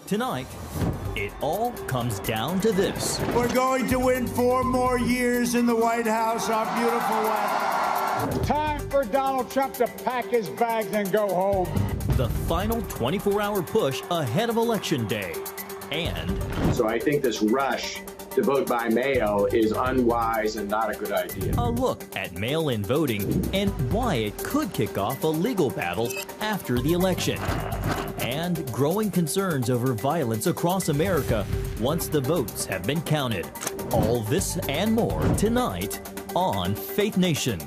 Tonight, it all comes down to this. We're going to win 4 more years in the White House, our beautiful White House. Time for Donald Trump to pack his bags and go home. The final 24-hour push ahead of Election Day. And so I think this rush to vote by mail is unwise and not a good idea. A look at mail-in voting and why it could kick off a legal battle after the election. And growing concerns over violence across America once the votes have been counted. All this and more tonight on Faith Nation.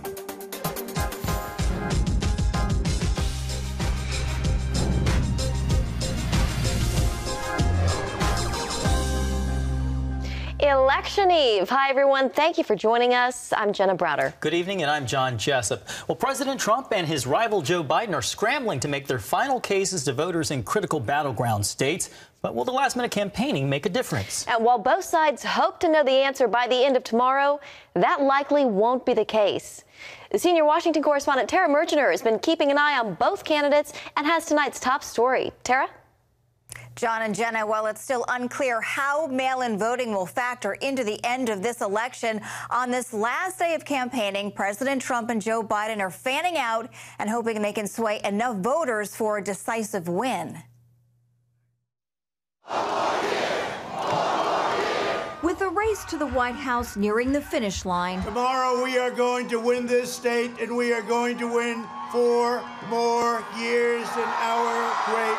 Election Eve. Hi, everyone. Thank you for joining us. I'm Jenna Browder. Good evening, and I'm John Jessup. Well, President Trump and his rival Joe Biden are scrambling to make their final cases to voters in critical battleground states. But will the last-minute campaigning make a difference? And while both sides hope to know the answer by the end of tomorrow, that likely won't be the case. The senior Washington correspondent Tara Mergener has been keeping an eye on both candidates and has tonight's top story. Tara? John and Jenna, while it's still unclear how mail-in voting will factor into the end of this election, on this last day of campaigning, President Trump and Joe Biden are fanning out and hoping they can sway enough voters for a decisive win. With the race to the White House nearing the finish line. Tomorrow we are going to win this state, and we are going to win 4 more years in our great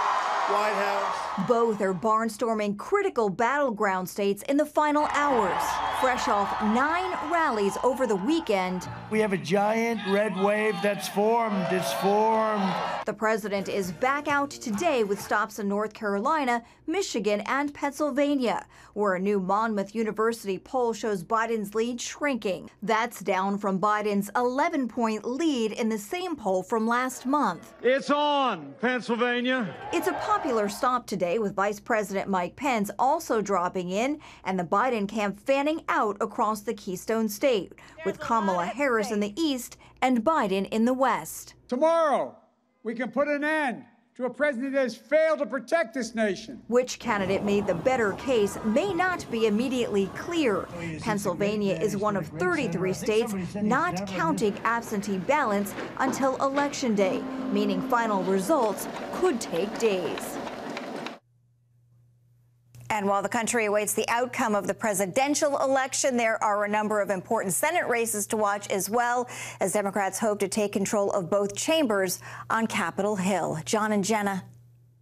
White House. Both are barnstorming critical battleground states in the final hours. Fresh off 9 rallies over the weekend. We have a giant red wave that's formed. It's formed. The president is back out today with stops in North Carolina, Michigan, and Pennsylvania, where a new Monmouth University poll shows Biden's lead shrinking. That's down from Biden's 11-point lead in the same poll from last month. It's on, Pennsylvania. It's a popular stop today with Vice President Mike Pence also dropping in and the Biden camp fanning out across the Keystone State, with Kamala Harris in the east and Biden in the west. Tomorrow, we can put an end to a president that has failed to protect this nation. Which candidate made the better case may not be immediately clear. Pennsylvania is one of 33 states not counting absentee ballots until Election Day, meaning final results could take days. And while the country awaits the outcome of the presidential election, there are a number of important Senate races to watch as well, as Democrats hope to take control of both chambers on Capitol Hill. John and Jenna.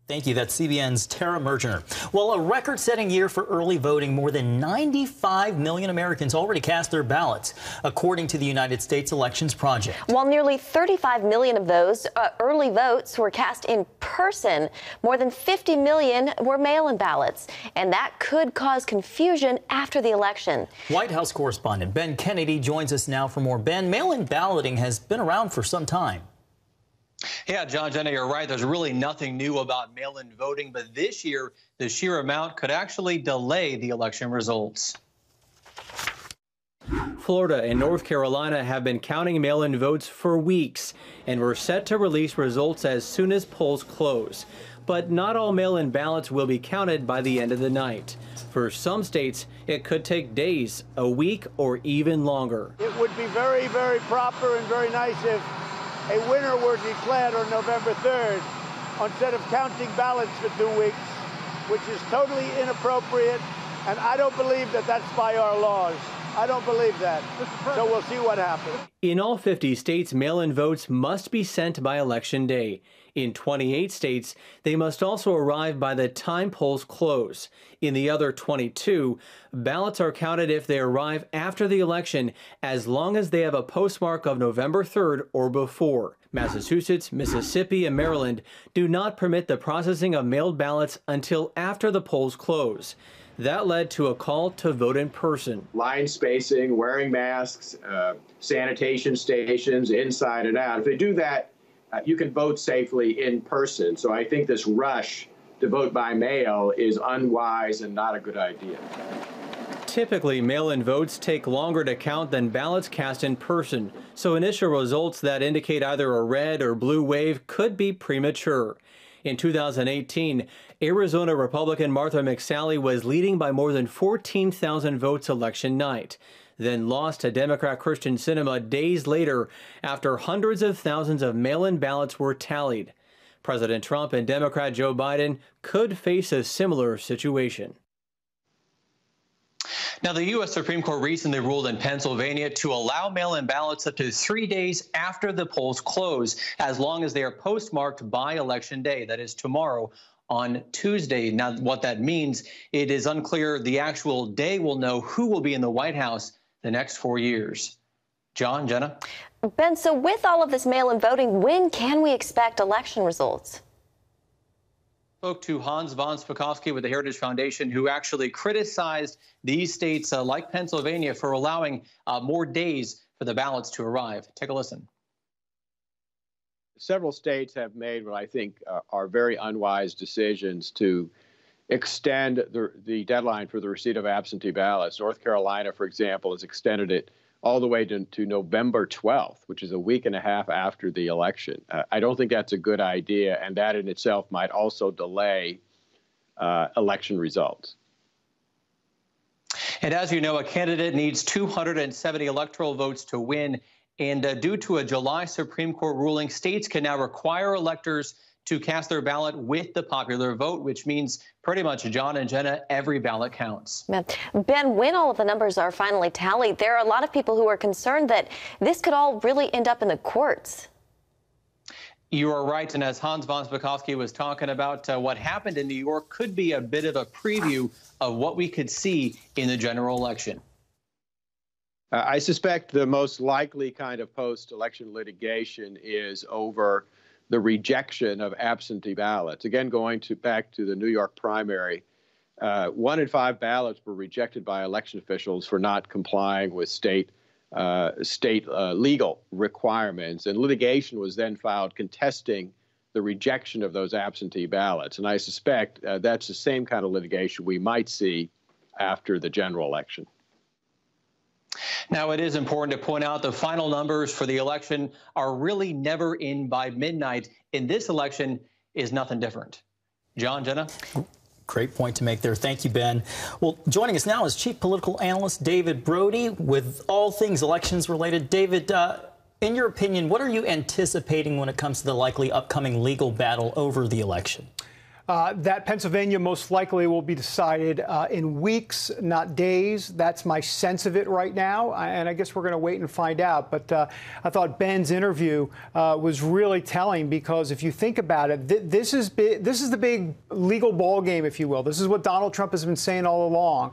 Thank you. That's CBN's Tara Mergener. Well, a record-setting year for early voting. More than 95 million Americans already cast their ballots, according to the United States Elections Project. While nearly 35 million of those early votes were cast in person, more than 50 million were mail-in ballots. And that could cause confusion after the election. White House correspondent Ben Kennedy joins us now for more. Ben, mail-in balloting has been around for some time. Yeah, John, Jenna, you're right. There's really nothing new about mail-in voting, but this year, the sheer amount could actually delay the election results. Florida and North Carolina have been counting mail-in votes for weeks and were set to release results as soon as polls close. But not all mail-in ballots will be counted by the end of the night. For some states, it could take days, a week, or even longer. It would be very, very proper and very nice if a winner were declared on November 3rd instead of counting ballots for 2 weeks, which is totally inappropriate, and I don't believe that that's by our laws. I don't believe that. So we'll see what happens. In all 50 states, mail-in votes must be sent by Election Day. In 28 states, they must also arrive by the time polls close. In the other 22, ballots are counted if they arrive after the election, as long as they have a postmark of November 3rd or before. Massachusetts, Mississippi, and Maryland do not permit the processing of mailed ballots until after the polls close. That led to a call to vote in person. Line spacing, wearing masks, sanitation stations, inside and out. If they do that, you can vote safely in person. So I think this rush to vote by mail is unwise and not a good idea. Typically, mail-in votes take longer to count than ballots cast in person, so initial results that indicate either a red or blue wave could be premature. In 2018, Arizona Republican Martha McSally was leading by more than 14,000 votes election night, then lost to Democrat Kyrsten Sinema days later after hundreds of thousands of mail-in ballots were tallied. President Trump and Democrat Joe Biden could face a similar situation. Now, the U.S. Supreme Court recently ruled in Pennsylvania to allow mail-in ballots up to 3 days after the polls close, as long as they are postmarked by Election Day, that is tomorrow on Tuesday. Now, what that means, it is unclear the actual day will know who will be in the White House the next 4 years. John, Jenna? Ben, so with all of this mail-in voting, when can we expect election results? Spoke to Hans von Spakovsky with the Heritage Foundation, who actually criticized these states like Pennsylvania for allowing more days for the ballots to arrive. Take a listen. Several states have made what I think are very unwise decisions to extend the deadline for the receipt of absentee ballots. North Carolina, for example, has extended it all the way to November 12th, which is a week and a half after the election. I don't think that's a good idea, and that in itself might also delay election results. And as you know, a candidate needs 270 electoral votes to win. And due to a July Supreme Court ruling, states can now require electors to cast their ballot with the popular vote, which means pretty much, John and Jenna, every ballot counts. Ben, when all of the numbers are finally tallied, there are a lot of people who are concerned that this could all really end up in the courts. You are right. And as Hans von Spakovsky was talking about, what happened in New York could be a bit of a preview of what we could see in the general election. I suspect the most likely kind of post-election litigation is over the rejection of absentee ballots. Again, going back to the New York primary, 1 in 5 ballots were rejected by election officials for not complying with state legal requirements, and litigation was then filed contesting the rejection of those absentee ballots. And I suspect that's the same kind of litigation we might see after the general election. Now, it is important to point out the final numbers for the election are really never in by midnight. In this election is nothing different. John, Jenna? Great point to make there. Thank you, Ben. Well, joining us now is Chief Political Analyst David Brody with all things elections related. David, in your opinion, what are you anticipating when it comes to the likely upcoming legal battle over the election? That Pennsylvania most likely will be decided in weeks, not days. That's my sense of it right now, and I guess we're going to wait and find out. But I thought Ben's interview was really telling, because if you think about it, this is the big legal ball game, if you will. This is what Donald Trump has been saying all along.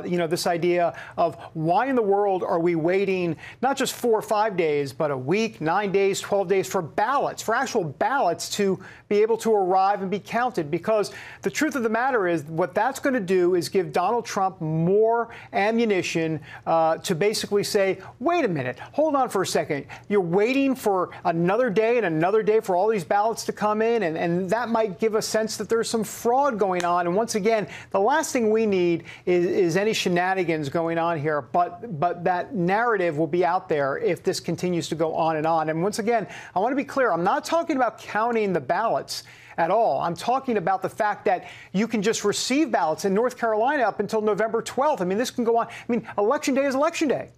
You know, this idea of why in the world are we waiting not just 4 or 5 days, but a week, 9 days, 12 days for ballots, for actual ballots to be able to arrive and be counted? Because the truth of the matter is what that's going to do is give Donald Trump more ammunition to basically say, wait a minute, hold on for a second. You're waiting for another day and another day for all these ballots to come in, and that might give a sense that there's some fraud going on. And once again, the last thing we need is any shenanigans going on here, but that narrative will be out there if this continues to go on and on. And once again, I want to be clear, I'm not talking about counting the ballots at all. I'm talking about the fact that you can just receive ballots in North Carolina up until November 12th. I mean, this can go on. I mean, Election Day is Election Day.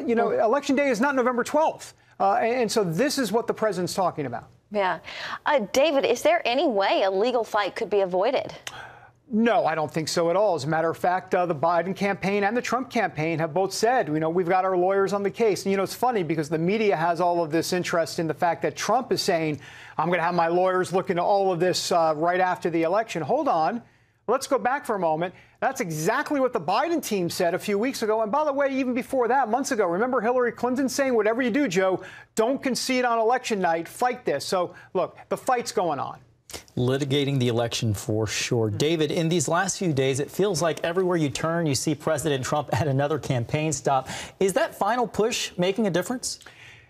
You know, Election Day is not November 12th. And so this is what the president's talking about. Yeah. David, is there any way a legal fight could be avoided? No, I don't think so at all. As a matter of fact, the Biden campaign and the Trump campaign have both said, you know, we've got our lawyers on the case. And, you know, it's funny because the media has all of this interest in the fact that Trump is saying, I'm going to have my lawyers look into all of this right after the election. Hold on. Let's go back for a moment. That's exactly what the Biden team said a few weeks ago. And by the way, even before that, months ago, remember Hillary Clinton saying, whatever you do, Joe, don't concede on election night. Fight this. So, look, the fight's going on. Litigating the election for sure. David, in these last few days, it feels like everywhere you turn, you see President Trump at another campaign stop. Is that final push making a difference?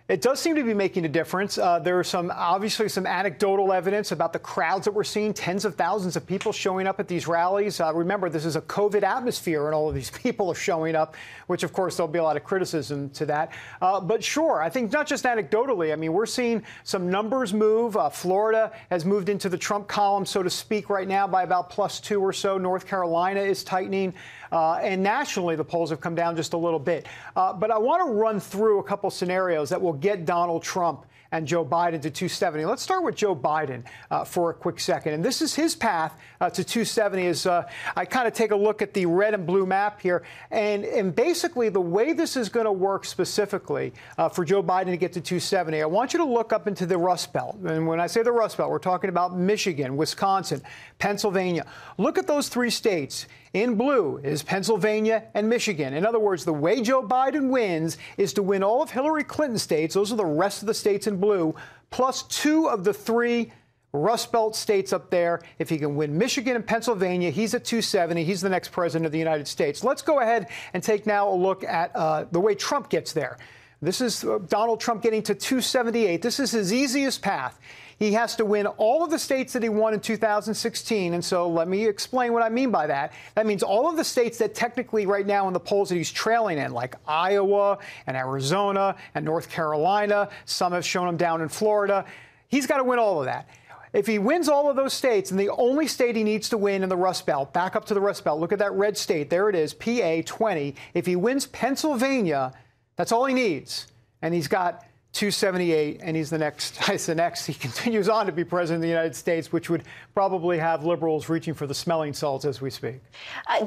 It does seem to be making a difference. There are obviously some anecdotal evidence about the crowds that we're seeing, tens of thousands of people showing up at these rallies. Remember, this is a COVID atmosphere, and all of these people are showing up, which, of course, there'll be a lot of criticism to that. But sure, I think not just anecdotally. I mean, we're seeing some numbers move. Florida has moved into the Trump column, so to speak, right now by about +2 or so. North Carolina is tightening. And nationally, the polls have come down just a little bit. But I want to run through a couple scenarios that will get Donald Trump and Joe Biden to 270. Let's start with Joe Biden for a quick second. And this is his path to 270 as I kind of take a look at the red and blue map here. And basically, the way this is going to work specifically for Joe Biden to get to 270, I want you to look up into the Rust Belt. And when I say the Rust Belt, we're talking about Michigan, Wisconsin, Pennsylvania. Look at those three states. In blue is Pennsylvania and Michigan. In other words, the way Joe Biden wins is to win all of Hillary Clinton's states. Those are the rest of the states in blue, plus 2 of the 3 Rust Belt states up there. If he can win Michigan and Pennsylvania, he's at 270. He's the next president of the United States. Let's go ahead and take now a look at the way Trump gets there. This is Donald Trump getting to 278. This is his easiest path. He has to win all of the states that he won in 2016. And so let me explain what I mean by that. That means all of the states that technically right now in the polls that he's trailing in, like Iowa and Arizona and North Carolina. Some have shown him down in Florida. He's got to win all of that. If he wins all of those states, and the only state he needs to win in the Rust Belt, back up to the Rust Belt, look at that red state. There it is, PA 20. If he wins Pennsylvania, that's all he needs. And he's got 278, and he's the next. He continues on to be president of the United States, which would probably have liberals reaching for the smelling salts as we speak.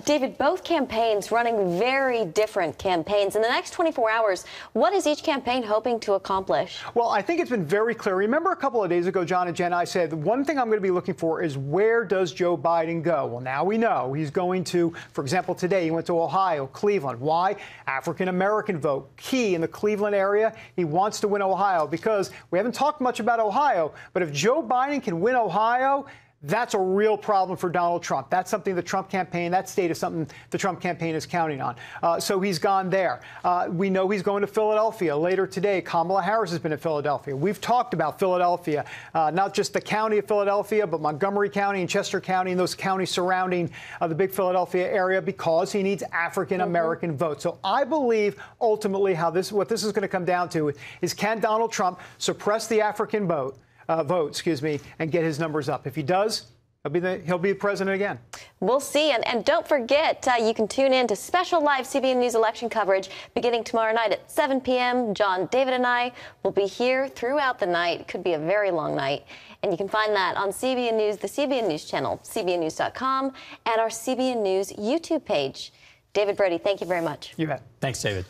David, both campaigns running very different campaigns. In the next 24 hours, what is each campaign hoping to accomplish? Well, I think it's been very clear. Remember a couple of days ago, John and Jen, I said the one thing I'm going to be looking for is where does Joe Biden go? Well, now we know he's going to, for example, today he went to Ohio, Cleveland. Why? African-American vote. Key in the Cleveland area. He wants to win Ohio because we haven't talked much about Ohio, but if Joe Biden can win Ohio, that's a real problem for Donald Trump. That's something the Trump campaign, that state is something the Trump campaign is counting on. So he's gone there. We know he's going to Philadelphia later today. Kamala Harris has been in Philadelphia. We've talked about Philadelphia, not just the county of Philadelphia, but Montgomery County and Chester County and those counties surrounding the big Philadelphia area because he needs African-American votes. So I believe ultimately what this is going to come down to is can Donald Trump suppress the African vote, and get his numbers up. If he does, he'll be president again. We'll see. And don't forget, you can tune in to special live CBN News election coverage beginning tomorrow night at 7 p.m. John, David, and I will be here throughout the night. It could be a very long night. And you can find that on CBN News, the CBN News Channel, CBNNews.com, and our CBN News YouTube page. David, Brody, thank you very much. You bet. Thanks, David.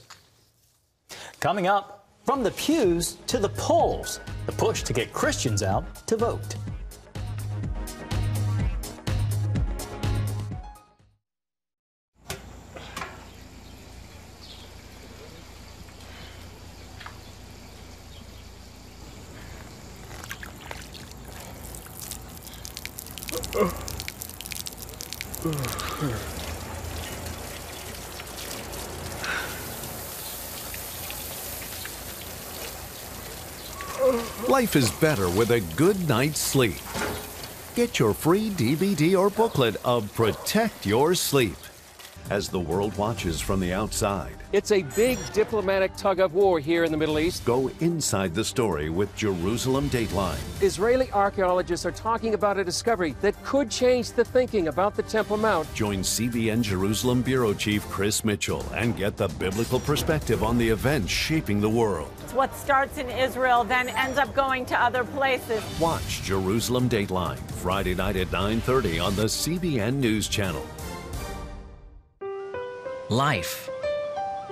Coming up, from the pews to the polls, the push to get Christians out to vote. Life is better with a good night's sleep. Get your free DVD or booklet of Protect Your Sleep as the world watches from the outside. It's a big diplomatic tug of war here in the Middle East. Go inside the story with Jerusalem Dateline. Israeli archaeologists are talking about a discovery that could change the thinking about the Temple Mount. Join CBN Jerusalem Bureau Chief Chris Mitchell and get the biblical perspective on the events shaping the world. What starts in Israel then ends up going to other places. Watch Jerusalem Dateline Friday night at 9:30 on the CBN News Channel. Life.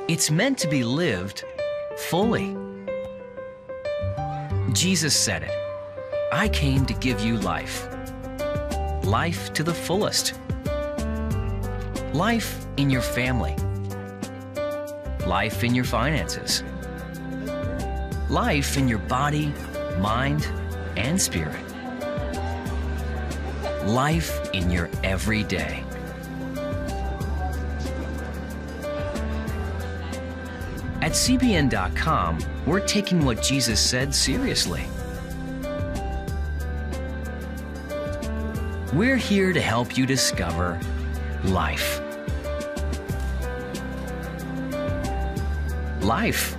It's meant to be lived fully. Jesus said it. I came to give you life. Life to the fullest. Life in your family. Life in your finances. Life in your body, mind, and spirit. Life in your everyday. At CBN.com, we're taking what Jesus said seriously. We're here to help you discover life. Life.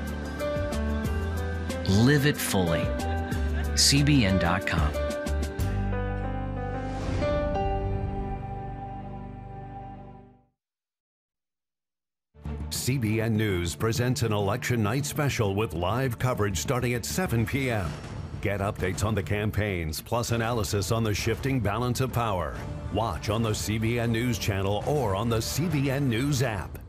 Live it fully. CBN.com. CBN News presents an election night special with live coverage starting at 7 p.m. Get updates on the campaigns, plus analysis on the shifting balance of power. Watch on the CBN News Channel or on the CBN News app.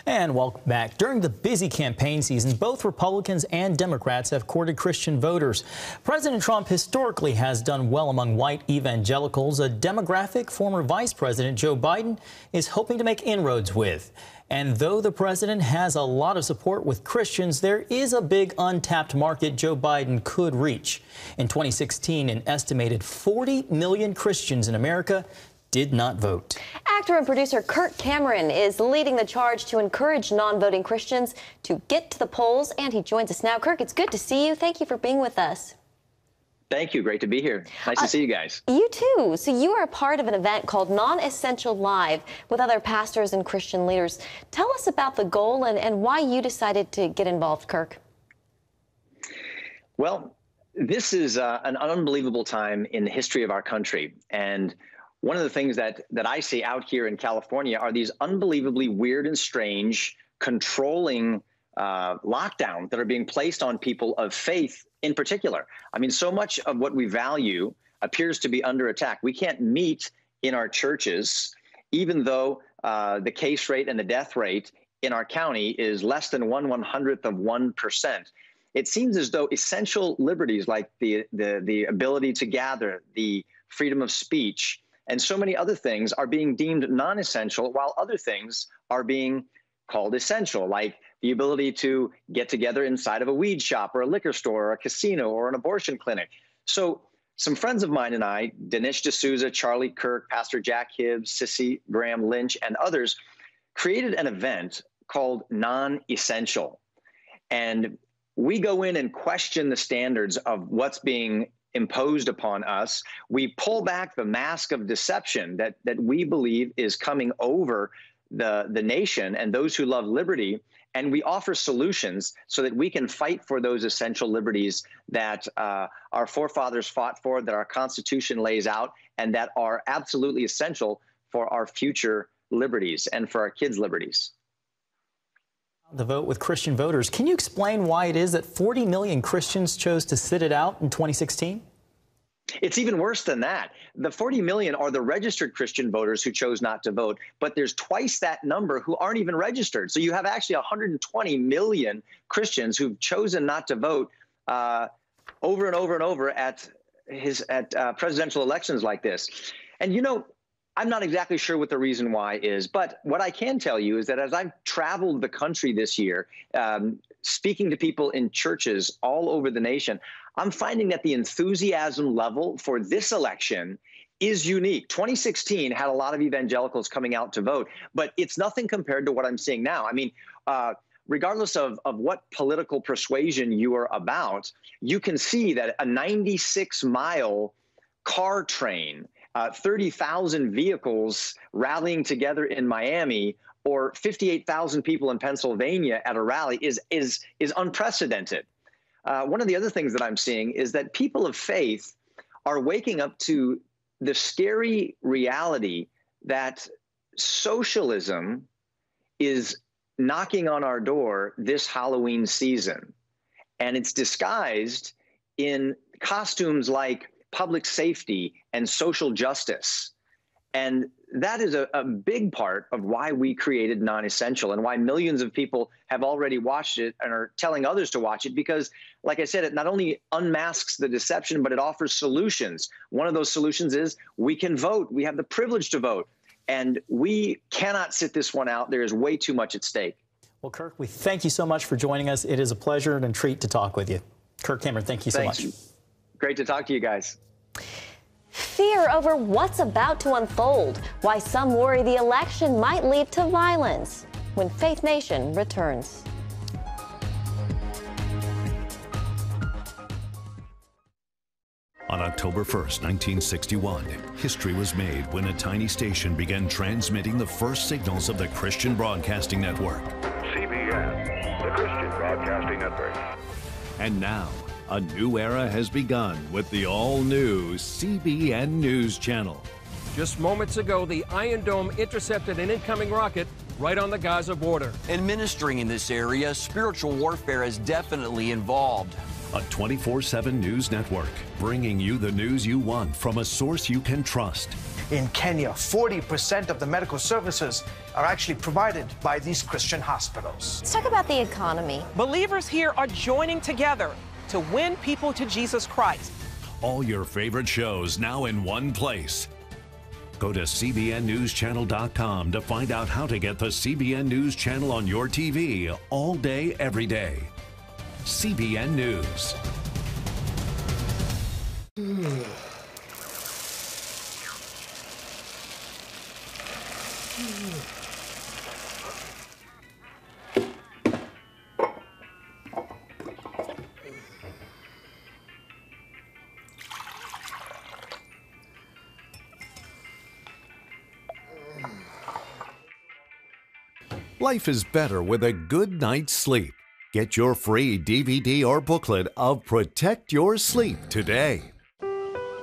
And welcome back. During the busy campaign season, both Republicans and Democrats have courted Christian voters. President Trump historically has done well among white evangelicals, a demographic former Vice President Joe Biden is hoping to make inroads with. And though the president has a lot of support with Christians, there is a big untapped market Joe Biden could reach. In 2016, an estimated 40 million Christians in America did not vote. Actor and producer Kirk Cameron is leading the charge to encourage non-voting Christians to get to the polls, and he joins us now. Kirk, it's good to see you. Thank you for being with us. Thank you. Great to be here. Nice to see you guys. You too. So you are a part of an event called Non-Essential Live with other pastors and Christian leaders. Tell us about the goal and why you decided to get involved, Kirk. Well, this is an unbelievable time in the history of our country. And one of the things that I see out here in California are these unbelievably weird and strange, controlling lockdowns that are being placed on people of faith in particular. I mean, so much of what we value appears to be under attack. We can't meet in our churches, even though the case rate and the death rate in our county is less than 1/100th of 1%. It seems as though essential liberties like the ability to gather, the freedom of speech, and so many other things are being deemed non-essential, while other things are being called essential, like the ability to get together inside of a weed shop or a liquor store or a casino or an abortion clinic. So some friends of mine and I, Dinesh D'Souza, Charlie Kirk, Pastor Jack Hibbs, Sissy Graham Lynch, and others, created an event called Non-Essential. And we go in and question the standards of what's being imposed upon us. We pull back the mask of deception that we believe is coming over the nation and those who love liberty, and we offer solutions so that we can fight for those essential liberties that our forefathers fought for, that our Constitution lays out, and that are absolutely essential for our future liberties and for our kids' liberties. The vote with Christian voters. Can you explain why it is that 40 million Christians chose to sit it out in 2016? It's even worse than that. The 40 million are the registered Christian voters who chose not to vote, but there's twice that number who aren't even registered. So you have actually 120 million Christians who've chosen not to vote over and over and over at presidential elections like this. And, you know, I'm not exactly sure what the reason why is, but what I can tell you is that as I've traveled the country this year, speaking to people in churches all over the nation, I'm finding that the enthusiasm level for this election is unique. 2016 had a lot of evangelicals coming out to vote, but it's nothing compared to what I'm seeing now. I mean, regardless of what political persuasion you are about, you can see that a 96-mile car train, 30,000 vehicles rallying together in Miami, or 58,000 people in Pennsylvania at a rally is unprecedented. One of the other things that I'm seeing is that people of faith are waking up to the scary reality that socialism is knocking on our door this Halloween season. And it's disguised in costumes like public safety and social justice. And that is a big part of why we created Non-Essential and why millions of people have already watched it and are telling others to watch it, because, like I said, it not only unmasks the deception, but it offers solutions. One of those solutions is we can vote. We have the privilege to vote. And we cannot sit this one out. There is way too much at stake. Well, Kirk, we thank you so much for joining us. It is a pleasure and a treat to talk with you. Kirk Cameron, thank you so much. Great to talk to you guys. Fear over what's about to unfold, why some worry the election might lead to violence. When Faith Nation returns. On October 1st, 1961, history was made when a tiny station began transmitting the first signals of the Christian Broadcasting Network. CBN, the Christian Broadcasting Network. And now, a new era has begun with the all-new CBN News Channel. Just moments ago, the Iron Dome intercepted an incoming rocket right on the Gaza border. And ministering in this area, spiritual warfare is definitely involved. A 24/7 news network, bringing you the news you want from a source you can trust. In Kenya, 40% of the medical services are actually provided by these Christian hospitals. Let's talk about the economy. Believers here are joining together to win people to Jesus Christ. All your favorite shows now in one place. Go to cbnnewschannel.com to find out how to get the CBN News Channel on your TV all day, every day. CBN News. Life is better with a good night's sleep. Get your free DVD or booklet of Protect Your Sleep today.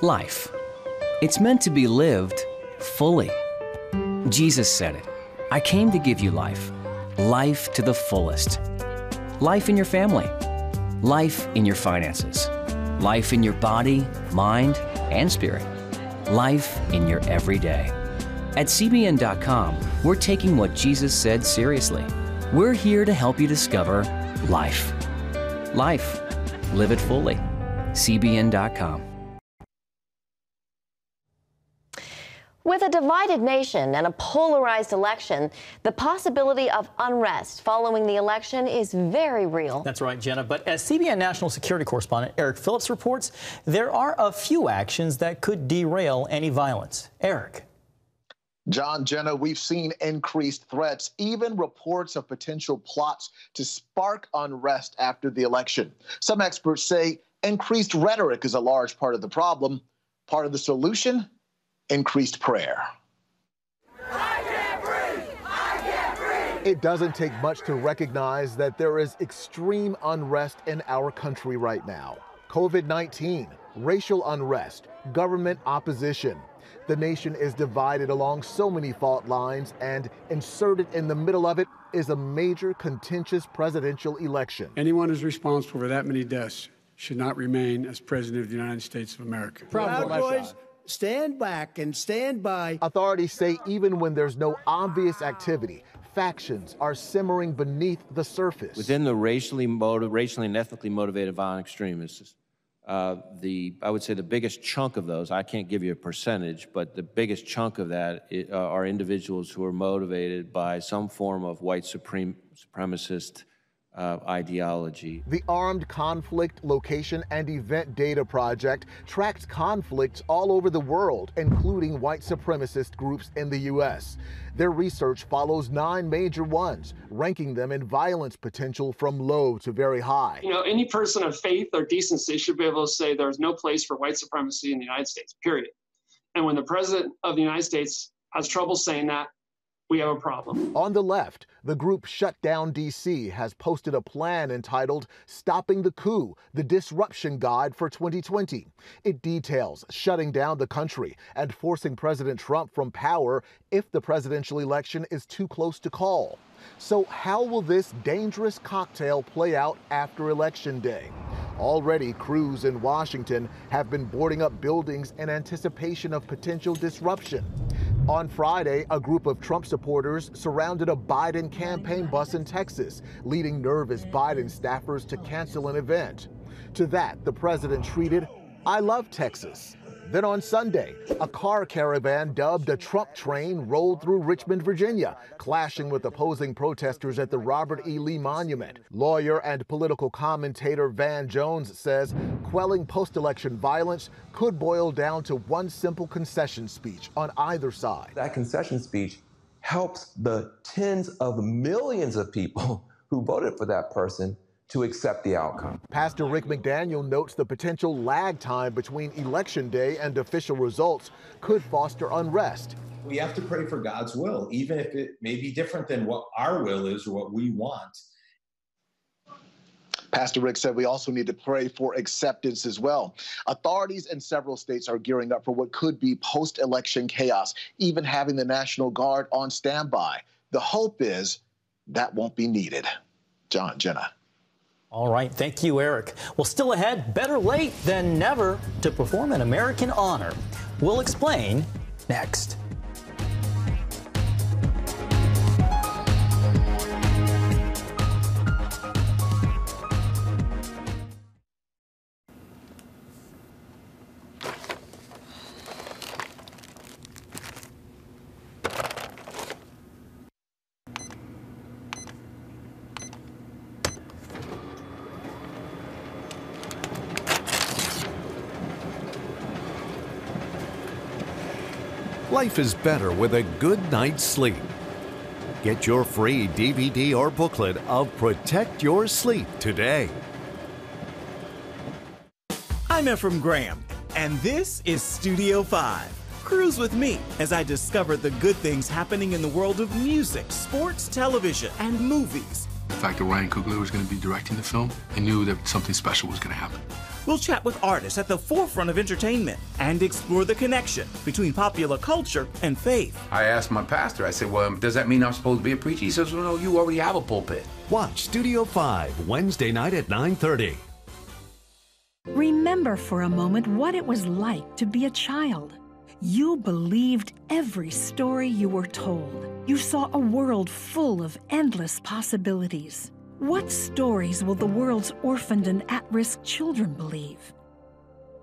Life. It's meant to be lived fully. Jesus said it. I came to give you life. Life to the fullest. Life in your family. Life in your finances. Life in your body, mind, and spirit. Life in your everyday. At CBN.com, we're taking what Jesus said seriously. We're here to help you discover life. Life. Live it fully. CBN.com. With a divided nation and a polarized election, the possibility of unrest following the election is very real. That's right, Jenna. But as CBN national security correspondent Eric Phillips reports, there are a few actions that could derail any violence. Eric. John, Jenna, we've seen increased threats, even reports of potential plots to spark unrest after the election. Some experts say increased rhetoric is a large part of the problem. Part of the solution? Increased prayer. I can't breathe. I can't breathe. It doesn't take much to recognize that there is extreme unrest in our country right now. COVID-19, racial unrest, government opposition. The nation is divided along so many fault lines, and inserted in the middle of it is a major contentious presidential election. Anyone who's responsible for that many deaths should not remain as President of the United States of America. Proud Boys, stand back and stand by. Authorities say even when there's no obvious activity, factions are simmering beneath the surface. Within the racially and ethnically motivated violent extremists, I would say the biggest chunk of those, I can't give you a percentage, but the biggest chunk of that are individuals who are motivated by some form of white supremacist ideology. The Armed Conflict Location and Event Data Project tracks conflicts all over the world, including white supremacist groups in the U.S. Their research follows 9 major ones, ranking them in violence potential from low to very high. You know, any person of faith or decency should be able to say there's no place for white supremacy in the United States, period. And when the President of the United States has trouble saying that, we have a problem. On the left, the group Shut Down D.C. has posted a plan entitled Stopping the Coup, the Disruption Guide for 2020. It details shutting down the country and forcing President Trump from power if the presidential election is too close to call. So how will this dangerous cocktail play out after Election Day? Already, crews in Washington have been boarding up buildings in anticipation of potential disruption. On Friday, a group of Trump supporters surrounded a Biden campaign bus in Texas, leading nervous Biden staffers to cancel an event. To that, the president tweeted, "I love Texas." Then on Sunday, a car caravan dubbed a Trump train rolled through Richmond, Virginia, clashing with opposing protesters at the Robert E. Lee Monument. Lawyer and political commentator Van Jones says quelling post-election violence could boil down to one simple concession speech on either side. That concession speech helps the tens of millions of people who voted for that person to accept the outcome. Pastor Rick McDaniel notes the potential lag time between Election Day and official results could foster unrest. We have to pray for God's will, even if it may be different than what our will is or what we want. Pastor Rick said we also need to pray for acceptance as well. Authorities in several states are gearing up for what could be post-election chaos, even having the National Guard on standby. The hope is that won't be needed. John, Jenna. All right, thank you, Eric. Well, still ahead, better late than never to perform an American honor. We'll explain next. Life is better with a good night's sleep. Get your free DVD or booklet of Protect Your Sleep today. I'm Ephraim Graham, and this is Studio 5. Cruise with me as I discover the good things happening in the world of music, sports, television, and movies. The fact that Ryan Coogler was going to be directing the film, I knew that something special was going to happen. We'll chat with artists at the forefront of entertainment and explore the connection between popular culture and faith. I asked my pastor, I said, well, does that mean I'm supposed to be a preacher? He says, well, no, you already have a pulpit. Watch Studio 5 Wednesday night at 9:30. Remember for a moment what it was like to be a child. You believed every story you were told. You saw a world full of endless possibilities. What stories will the world's orphaned and at-risk children believe?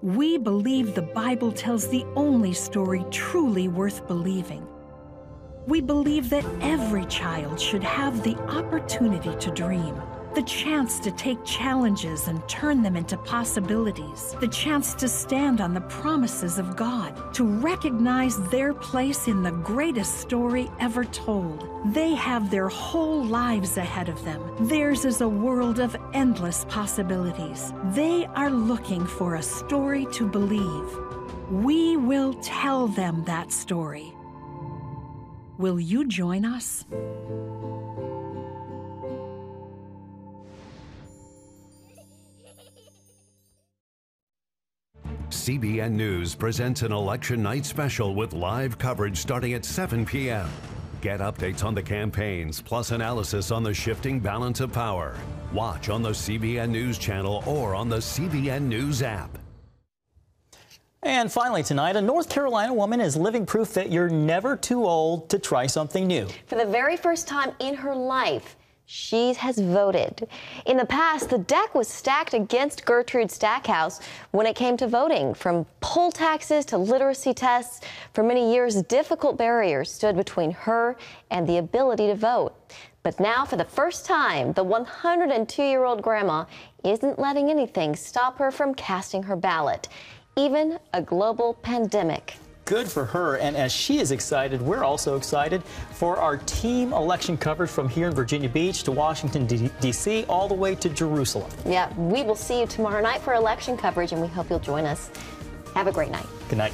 We believe the Bible tells the only story truly worth believing. We believe that every child should have the opportunity to dream, the chance to take challenges and turn them into possibilities, the chance to stand on the promises of God, to recognize their place in the greatest story ever told. They have their whole lives ahead of them. Theirs is a world of endless possibilities. They are looking for a story to believe. We will tell them that story. Will you join us? CBN News presents an election night special with live coverage starting at 7 p.m. Get updates on the campaigns, plus analysis on the shifting balance of power. Watch on the CBN News Channel or on the CBN News app. And finally tonight, a North Carolina woman is living proof that you're never too old to try something new. For the very first time in her life, she has voted. In the past, the deck was stacked against Gertrude Stackhouse when it came to voting. From poll taxes to literacy tests, for many years, difficult barriers stood between her and the ability to vote. But now, for the first time, the 102-year-old grandma isn't letting anything stop her from casting her ballot, even a global pandemic. Good for her, and as she is excited, we're also excited for our team election coverage from here in Virginia Beach to Washington, D.C., all the way to Jerusalem. Yeah, we will see you tomorrow night for election coverage, and we hope you'll join us. Have a great night. Good night.